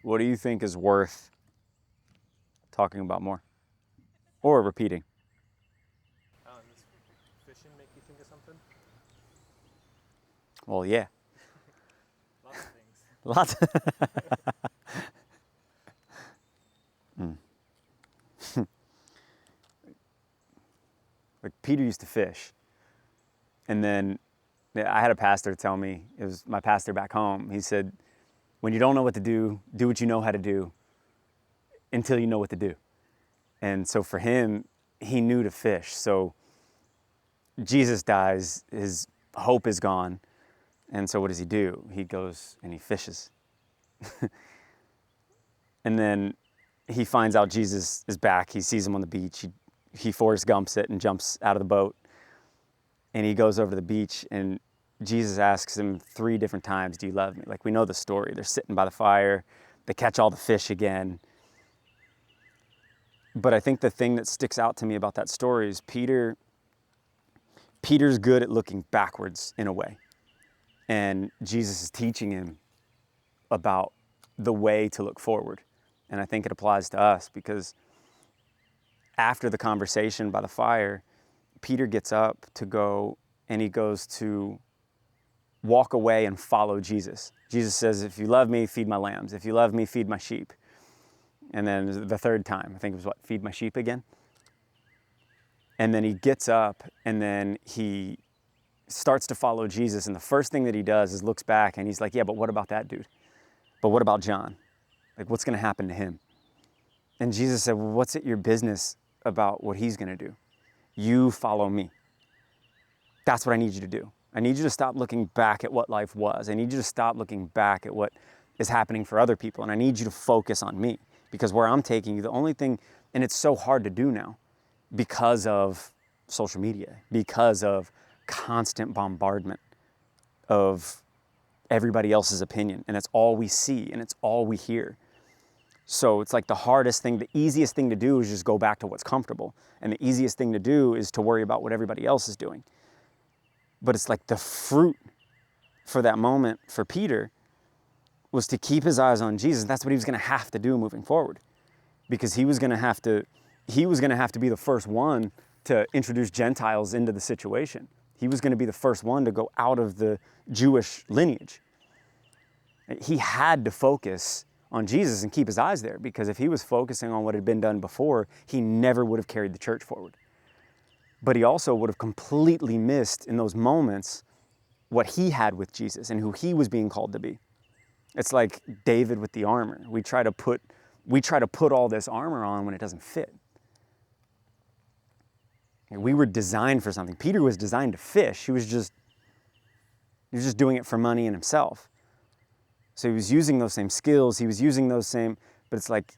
what do you think is worth talking about more? Or repeating? Does fishing make you think of something? Well, yeah. Lots of things. Lots. Like Peter used to fish. And then I had a pastor tell me, it was my pastor back home. He said, when you don't know what to do what you know how to do until you know what to do. And so for him, he knew to fish. So Jesus dies, his hope is gone. And so what does he do? He goes and he fishes. And then he finds out Jesus is back. He sees him on the beach. He Forrest Gumps it and jumps out of the boat. And he goes over to the beach, and Jesus asks him 3 different times, do you love me? Like, we know the story. They're sitting by the fire. They catch all the fish again. But I think the thing that sticks out to me about that story is Peter's good at looking backwards in a way. And Jesus is teaching him about the way to look forward. And I think it applies to us because after the conversation by the fire, Peter gets up to go and he goes to walk away and follow Jesus. Jesus says, if you love me, feed my lambs. If you love me, feed my sheep. And then the 3rd time, I think it was feed my sheep again. And then he gets up and then he starts to follow Jesus. And the first thing that he does is looks back and he's like, yeah, but what about that dude? But what about John? Like, what's going to happen to him? And Jesus said, well, what's it your business about what he's going to do? You follow me. That's what I need you to do. I need you to stop looking back at what life was. I need you to stop looking back at what is happening for other people. And I need you to focus on me because where I'm taking you, the only thing, and it's so hard to do now because of social media, because of constant bombardment of everybody else's opinion. And it's all we see and it's all we hear. So it's like the easiest thing to do is just go back to what's comfortable. And the easiest thing to do is to worry about what everybody else is doing. But it's like the fruit for that moment for Peter was to keep his eyes on Jesus. That's what he was going to have to do moving forward. Because he was going to have to be the first one to introduce Gentiles into the situation. He was going to be the first one to go out of the Jewish lineage. He had to focus on Jesus and keep his eyes there, because if he was focusing on what had been done before, he never would have carried the church forward. But he also would have completely missed in those moments what he had with Jesus and who he was being called to be. It's like David with the armor. We try to put all this armor on when it doesn't fit. We were designed for something. Peter was designed to fish. He was just doing it for money and himself. So he was using those same skills. He was using those same, but it's like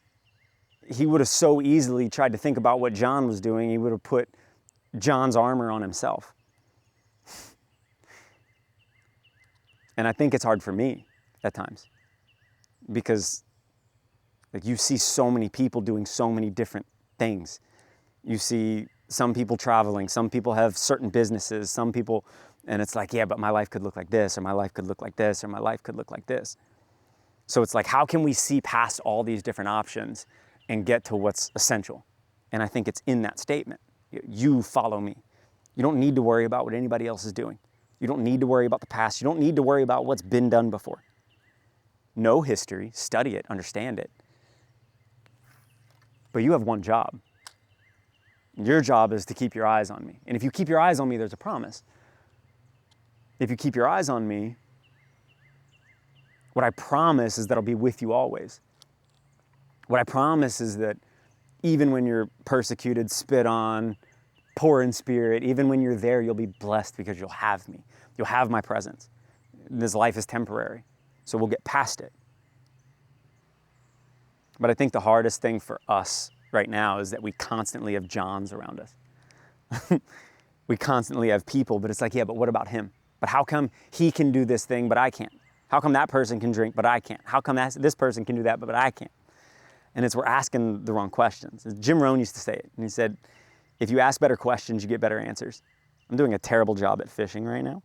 he would have so easily tried to think about what John was doing. He would have put John's armor on himself. And I think it's hard for me at times because like you see so many people doing so many different things. You see some people traveling, some people have certain businesses, some people, and it's like, yeah, but my life could look like this, or my life could look like this, or my life could look like this. So it's like, how can we see past all these different options and get to what's essential? And I think it's in that statement. You follow me. You don't need to worry about what anybody else is doing. You don't need to worry about the past. You don't need to worry about what's been done before. Know history, study it, understand it. But you have one job. Your job is to keep your eyes on me. And if you keep your eyes on me, there's a promise. If you keep your eyes on me, what I promise is that I'll be with you always. What I promise is that even when you're persecuted, spit on, poor in spirit, even when you're there, you'll be blessed because you'll have me. You'll have my presence. This life is temporary, so we'll get past it. But I think the hardest thing for us right now is that we constantly have Johns around us. We constantly have people, but it's like, yeah, but what about him? But how come he can do this thing, but I can't? How come that person can drink, but I can't? How come this person can do that, but I can't? And we're asking the wrong questions. Jim Rohn used to say it, and he said, if you ask better questions, you get better answers. I'm doing a terrible job at fishing right now.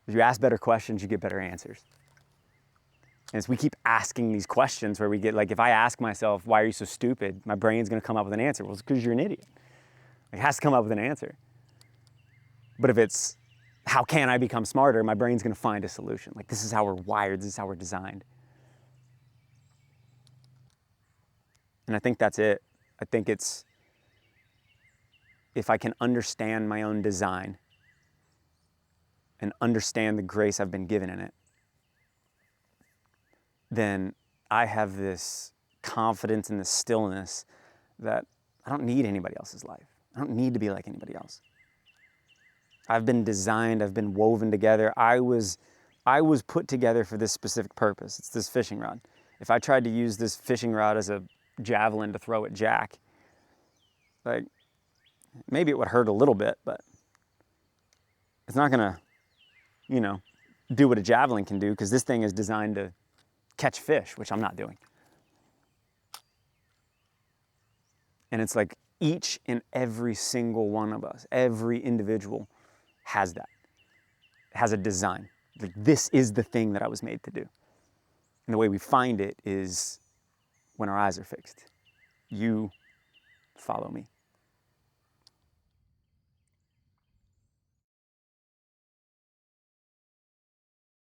If you ask better questions, you get better answers. And as we keep asking these questions where we get like, if I ask myself, why are you so stupid? My brain's gonna come up with an answer. Well, it's because you're an idiot. It has to come up with an answer. But if it's, how can I become smarter? My brain's gonna find a solution. Like, this is how we're wired, this is how we're designed. And I think that's it. I think it's, if I can understand my own design and understand the grace I've been given in it, then I have this confidence and this stillness that I don't need anybody else's life. I don't need to be like anybody else. I've been designed, I've been woven together. I was put together for this specific purpose. It's this fishing rod. If I tried to use this fishing rod as a javelin to throw at Jack, like, maybe it would hurt a little bit, but it's not gonna, do what a javelin can do, because this thing is designed to catch fish, which I'm not doing. And it's like each and every single one of us, every individual has that, has a design. Like, this is the thing that I was made to do. And the way we find it is when our eyes are fixed. You follow me.